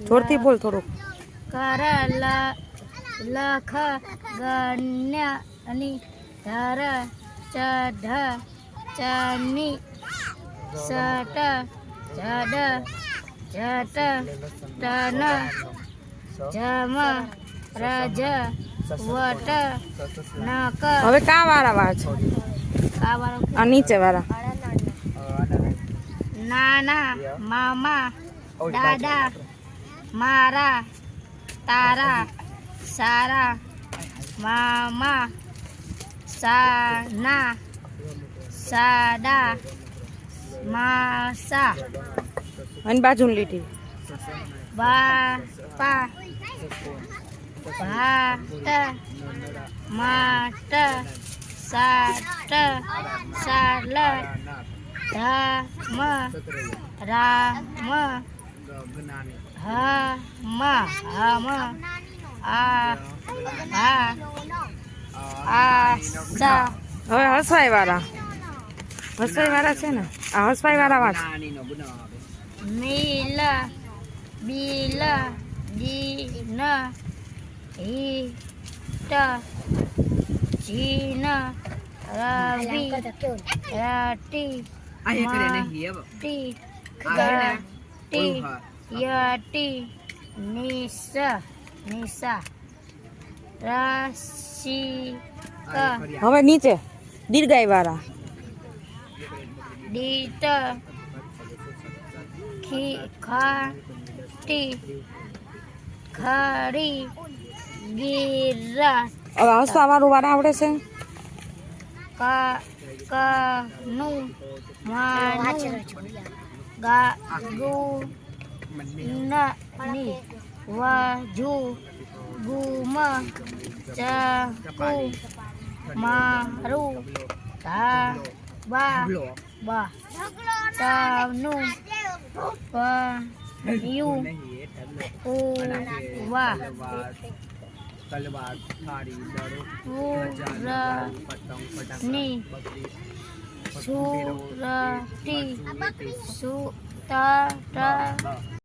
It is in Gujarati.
જોરથી બોલ થોડુંક. કર લખ ગણ્ય ની ધર ચઢ ચની સટ જડ જટ ટન જમ રજ વટ નક. હવે કા વાળા વાંચ. આ નીચે વાળા. નાના મામા દાદા મારા તારા સારા મામા સાના સાડા માસા અને બાજુની લીટી. બાપા ભાત માટ સાટ સાલ ધમ રામ હમ હમ આશા. હવે હસવાઈ વાળા. હસવાઈ વાળા છે ને. આ હસવાઈ વાળા વાંચ. નીલ બીલ દીન હિટ જીન રવિ રટી મટી ગટી યટી નિશ નિશા રસિક. હવે નીચે દીર્ઘાઈ વાળા. દીત ખાટી ખરી ગીર. હવે હસવા વાળું વાળા આવડે છે. કનું માનું ગાગુ ની વજુ ગુમ ચકુ મારું ધાબા બા તનું પયું ઉવા પૂરની સુરતી સુતર